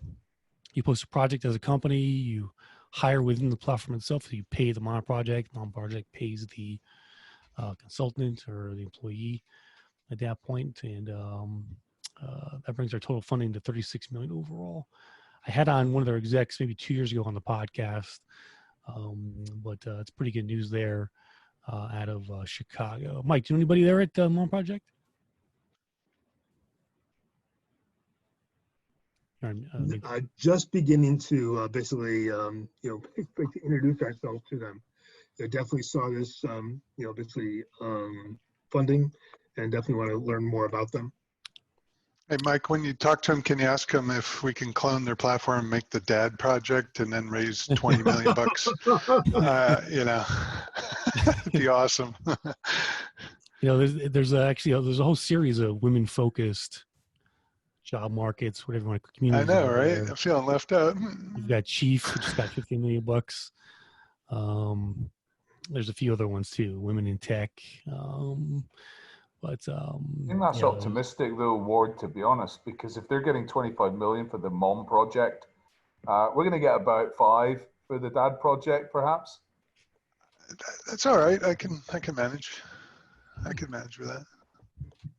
post a project as a company, you hire within the platform itself. So you pay the non-project pays the consultant or the employee at that point, and that brings our total funding to 36 million overall. I had on one of their execs maybe 2 years ago on the podcast, but it's pretty good news there out of Chicago. Mike, do you know anybody there at Mon Project? Just beginning to basically, introduce ourselves to them. They definitely saw this, basically funding, and definitely want to learn more about them. Hey, Mike, when you talk to them, can you ask them if we can clone their platform and make the dad project and then raise 20 million bucks? It'd be awesome. There's a whole series of women-focused job markets, whatever you want to communities. I know, right? I'm feeling left out. You've got Chief, who just got 15 million bucks. There's a few other ones too, women in tech. I think that's optimistic though, Ward, to be honest, because if they're getting 25 million for the mom project, we're going to get about 5 for the dad project, perhaps. That's all right. I can manage. I can manage with that.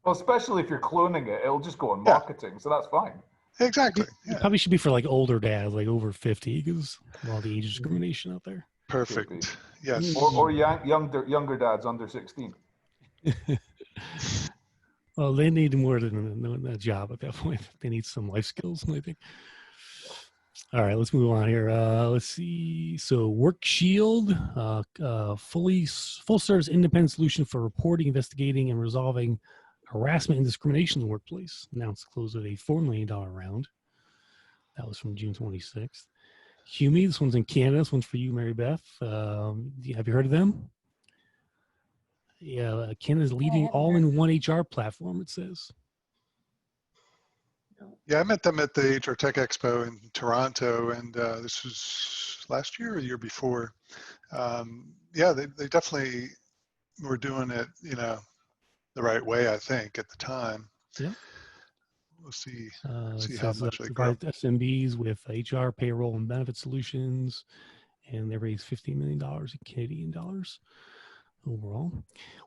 Well, especially if you're cloning it, it'll just go on marketing, so that's fine. Exactly. It probably should be for like older dads, like over 50, because of all the age discrimination out there. Perfect. Yes. Or younger dads under 16. Well, they need more than a job at that point. They need some life skills, I think. All right, let's move on here. Let's see. So WorkShield, full service independent solution for reporting, investigating, and resolving harassment and discrimination in the workplace. Announced close of a $4 million round. That was from June 26th. Humi, this one's in Canada. This one's for you, Mary Beth. Have you heard of them? Yeah, Canada's leading all-in-one HR platform, it says. Yeah, I met them at the HR Tech Expo in Toronto, and this was last year or the year before. They definitely were doing it, the right way, I think, at the time. Yeah. We'll see how much they provide grow. SMBs with HR, payroll, and benefit solutions, and they raised $15 million in Canadian dollars overall.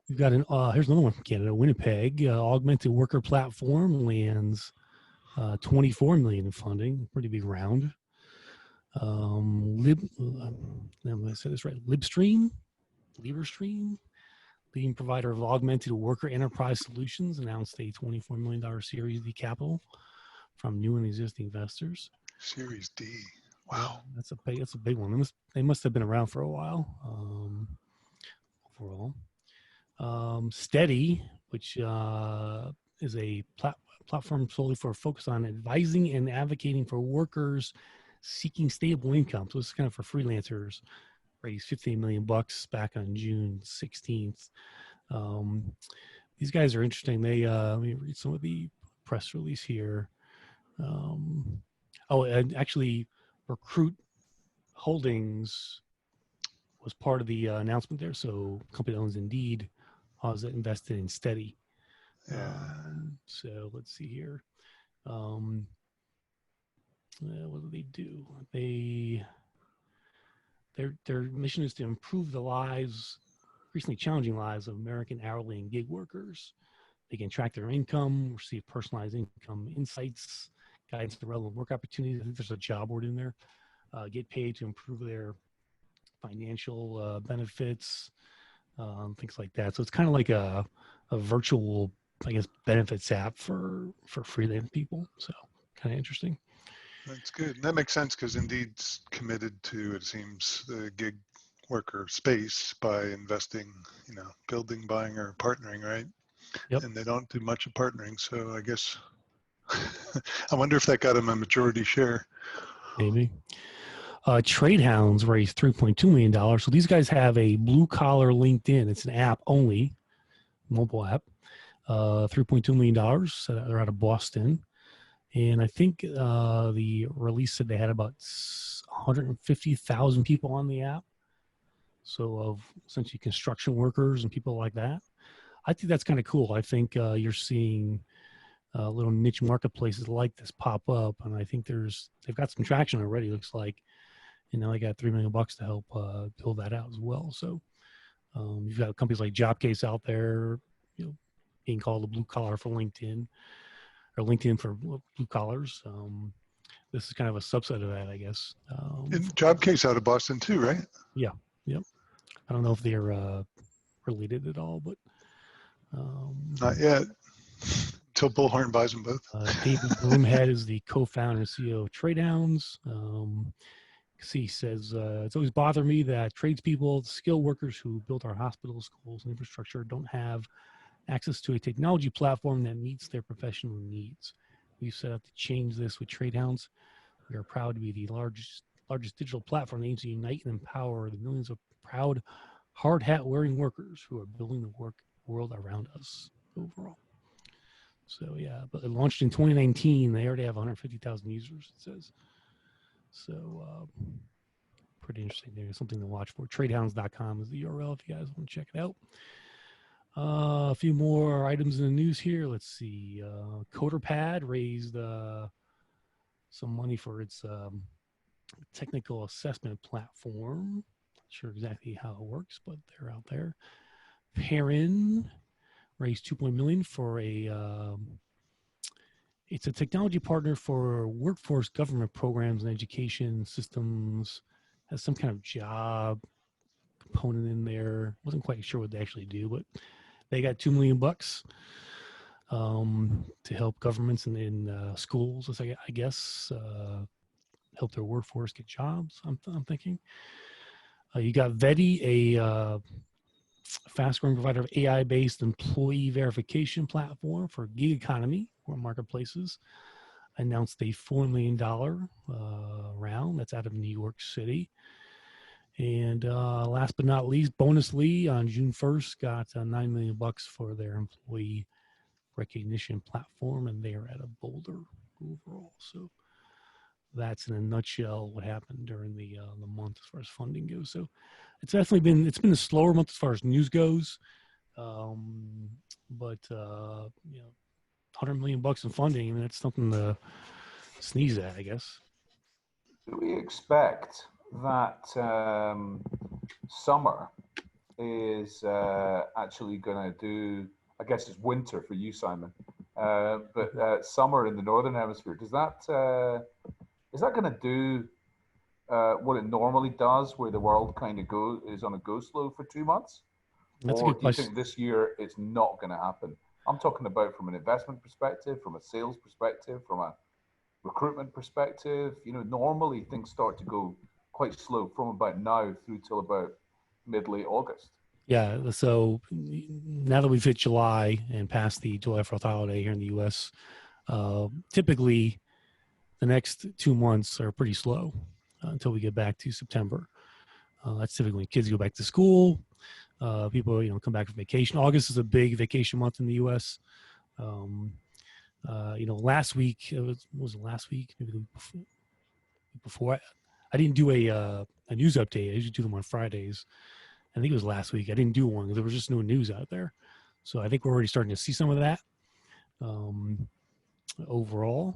We've got here's another one from Canada, Winnipeg, augmented worker platform lands 24 million in funding, pretty big round. I'm going to say this right, Libstream, leading provider of augmented worker enterprise solutions, announced a $24 million Series D capital from new and existing investors. Series D, wow, that's a big one. They must have been around for a while. Overall, Steady, which is a platform solely for a focus on advising and advocating for workers seeking stable income. So this is kind of for freelancers. Raised $15 million back on June 16th. These guys are interesting. They let me read some of the press release here. And actually, Recruit Holdings was part of the announcement there. So company that owns Indeed has invested in Steady. So let's see here. What do they do? Their mission is to improve the lives, increasingly challenging lives of American hourly and gig workers. They can track their income, receive personalized income insights, guidance to relevant work opportunities. I think there's a job board in there. Get paid to improve their financial benefits, things like that. So it's kind of like a virtual, I guess, benefits app for freelance people. So kind of interesting. That's good. That makes sense because Indeed's committed to, it seems, the gig worker space by investing, building, buying, or partnering, right? Yep. And they don't do much of partnering. So I guess, I wonder if that got them a majority share. Maybe. Trade Hounds raised $3.2 million. So these guys have a blue collar LinkedIn. It's an app only, mobile app. $3.2 million. They're out of Boston. And I think the release said they had about 150,000 people on the app. So of essentially construction workers and people like that. I think that's kind of cool. I think you're seeing little niche marketplaces like this pop up, and I think they've got some traction already. Looks like, I got $3 million to help build that out as well. So you've got companies like Jobcase out there, being called a blue collar for LinkedIn, or LinkedIn for blue collars. This is kind of a subset of that, I guess. And Jobcase out of Boston too, right? Yeah. Yep. I don't know if they're related at all, but Not yet. Until Bullhorn buys them both. David Broomhead is the co-founder and CEO of Tradehounds. He says, it's always bothered me that tradespeople, skilled workers who built our hospitals, schools, and infrastructure don't have access to a technology platform that meets their professional needs. We've set out to change this with Tradehounds. We are proud to be the largest digital platform that aims to unite and empower the millions of proud, hard hat wearing workers who are building the world around us overall. So yeah, but it launched in 2019. They already have 150,000 users, it says. So pretty interesting. There's something to watch for. Tradehounds.com is the URL if you guys want to check it out. A few more items in the news here. Let's see. CoderPad raised some money for its technical assessment platform. Not sure exactly how it works, but they're out there. Perrin raised $2 million for it's a technology partner for workforce government programs and education systems. Has some kind of job component in there. Wasn't quite sure what they actually do, but they got $2 million to help governments and in schools, I guess, help their workforce get jobs. I'm thinking. You got Veti, a fast-growing provider of AI-based employee verification platform for gig economy or marketplaces, announced a $4 million round that's out of New York City. And last but not least, Bonusly on June 1st got $9 million for their employee recognition platform, and they are at a Boulder overall. So that's in a nutshell what happened during the month as far as funding goes. So it's definitely been a slower month as far as news goes, but $100 million in funding, I mean, that's something to sneeze at, I guess. Do we expect that summer is actually going to do, I guess it's winter for you, Simon, but summer in the Northern Hemisphere, is that going to do what it normally does, where the world kind of is on a go slow for 2 months? That's or a good do you question. think this year it's not going to happen? I'm talking about from an investment perspective, from a sales perspective, from a recruitment perspective. Normally things start to go quite slow from about now through till about mid-late August. Yeah, so now that we've hit July and past the July 4th holiday here in the U.S., typically the next 2 months are pretty slow until we get back to September. That's typically when kids go back to school. People, come back from vacation. August is a big vacation month in the U.S. Last week, was it last week? Maybe the week before. I didn't do a news update. I usually do them on Fridays. I think it was last week. I didn't do one because there was just no news out there. So I think we're already starting to see some of that overall.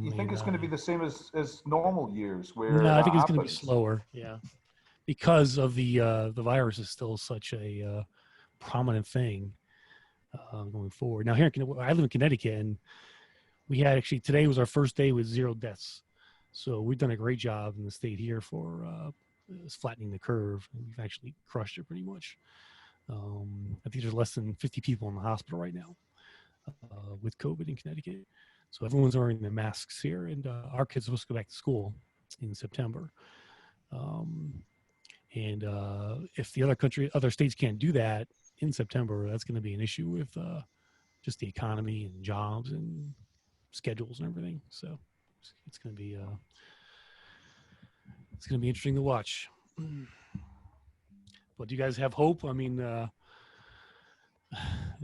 You think it's going to be the same as normal years where no, I think it's going to be happens? slower. Yeah. Because of the virus is still such a prominent thing going forward. Now here, I live in Connecticut, and we had today was our first day with 0 deaths. So we've done a great job in the state here for flattening the curve. We've actually crushed it pretty much. I think there's less than 50 people in the hospital right now with COVID in Connecticut. So everyone's wearing their masks here, and our kids are supposed to go back to school in September. And if the other states can't do that in September, that's going to be an issue with just the economy and jobs and schedules and everything. So it's going to be interesting to watch. But do you guys have hope? I mean, do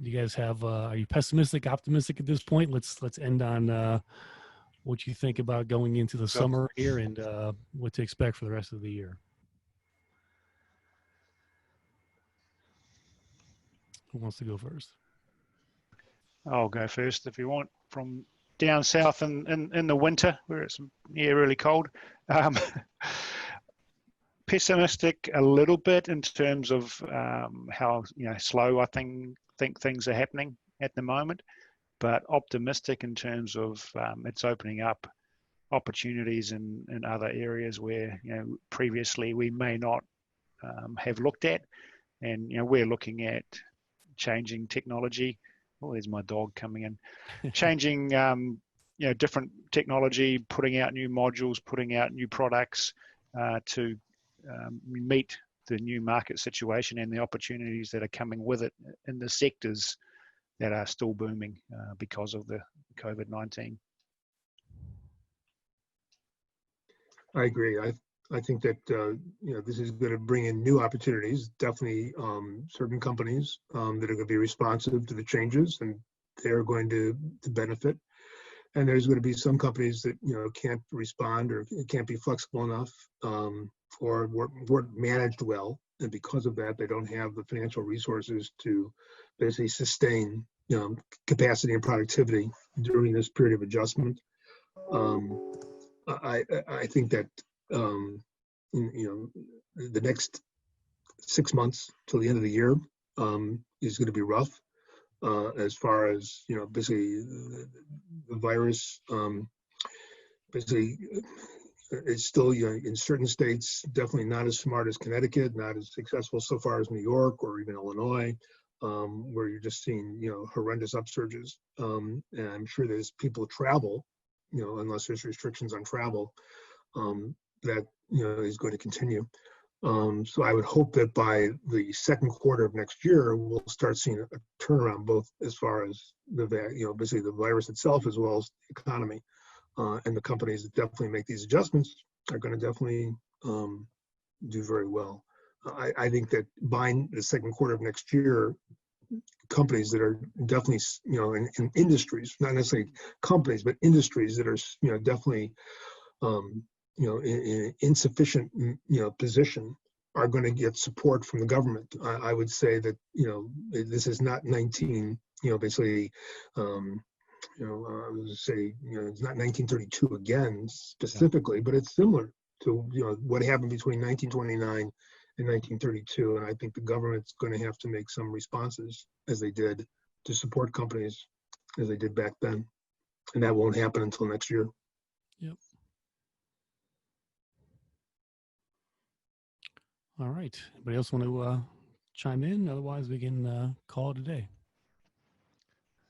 you guys have? Are you pessimistic, optimistic at this point? Let's end on what you think about going into the summer here and what to expect for the rest of the year. Who wants to go first? I'll go first if you want. From down south in the winter, where it's really cold. Pessimistic a little bit in terms of how slow I think things are happening at the moment, but optimistic in terms of it's opening up opportunities in other areas where previously we may not have looked at, and we're looking at changing technology. Oh, there's my dog coming in. Changing different technology, putting out new modules, putting out new products to meet the new market situation and the opportunities that are coming with it in the sectors that are still booming because of the COVID-19. I agree. I think that this is going to bring in new opportunities. Definitely, certain companies that are going to be responsive to the changes, and they're going to benefit. And there's going to be some companies that can't respond or can't be flexible enough, or weren't managed well, and because of that, they don't have the financial resources to basically sustain capacity and productivity during this period of adjustment. I think that the next 6 months till the end of the year is going to be rough as far as basically the virus. Basically, it's still in certain states definitely not as smart as Connecticut, not as successful so far as New York or even Illinois, where you're just seeing horrendous upsurges. And I'm sure that as people travel, unless there's restrictions on travel, that is going to continue. So I would hope that by the second quarter of next year, we'll start seeing a turnaround, both as far as basically the virus itself, as well as the economy. And the companies that definitely make these adjustments are going to definitely do very well. I think that by the second quarter of next year, companies that are definitely, in industries, not necessarily companies, but industries that are, definitely, in insufficient, position, are going to get support from the government. I would say that, this is not basically, I would say, it's not 1932 again specifically, but it's similar to, what happened between 1929 and 1932. And I think the government's going to have to make some responses, as they did, to support companies as they did back then. And that won't happen until next year. Yep. All right. Anybody else want to chime in? Otherwise, we can call it a day.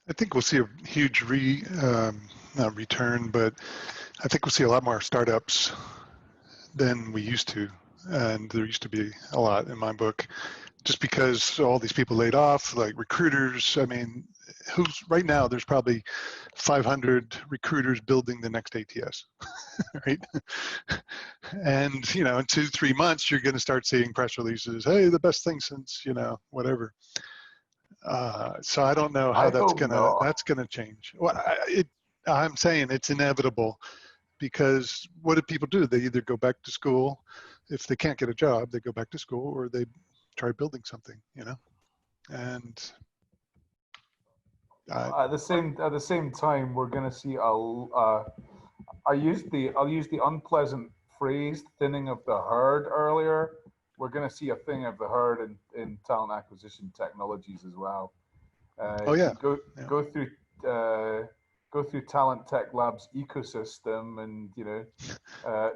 I think we'll see a huge not return, but I think we'll see a lot more startups than we used to. And there used to be a lot in my book, just because all these people laid off, like recruiters. I mean, right now there's probably 500 recruiters building the next ATS, right? And, in 2-3 months, you're going to start seeing press releases. Hey, the best thing since, whatever. So I don't know how that's gonna change. Well, I'm saying it's inevitable, because what do people do? They either go back to school. If they can't get a job, they go back to school, or they try building something, and at the same time, we're going to see I'll use the unpleasant phrase "thinning of the herd" earlier. We're going to see a thinning of the herd in talent acquisition technologies as well. Oh yeah. Go through Talent Tech Lab's ecosystem, and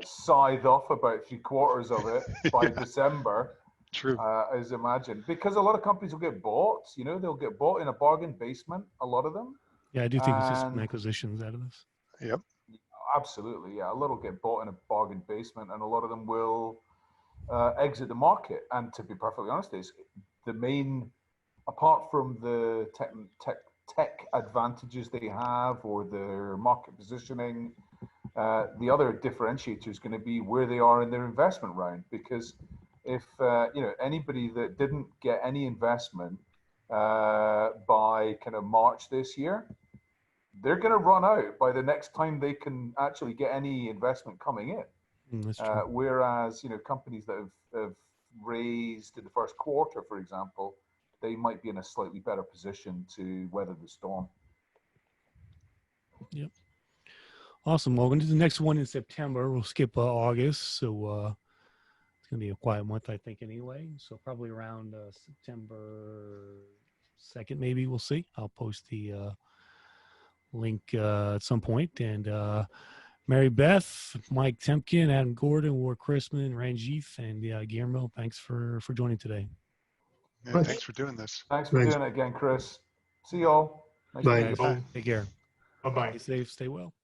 scythe off about 3/4 of it by December. True. As imagined, because a lot of companies will get bought. They'll get bought in a bargain basement. A lot of them. Yeah, I do think it's just some acquisitions out of this. Yep. Absolutely, yeah. A lot will get bought in a bargain basement, and a lot of them will exit the market. And to be perfectly honest, is the main, apart from the tech advantages they have or their market positioning, the other differentiator is going to be where they are in their investment round. Because if anybody that didn't get any investment by kind of March this year, they're going to run out by the next time they can actually get any investment coming in. That's true. Whereas companies that have raised in the first quarter, for example, they might be in a slightly better position to weather the storm. Yep. Awesome. Well, we're going to do the next one in September. We'll skip August. So it's going to be a quiet month, I think, anyway. So probably around September 2nd, maybe. We'll see. I'll post the link at some point. And Mary Beth, Mike Temkin, Adam Gordon, Ward Chrisman, Ranjith, and Guillermo, thanks for joining today. Yeah, thanks for doing this. Thanks for doing it again, Chris. See y'all. Nice to Bye. meet you. Guys, take care. Bye-bye. Stay safe. Stay well.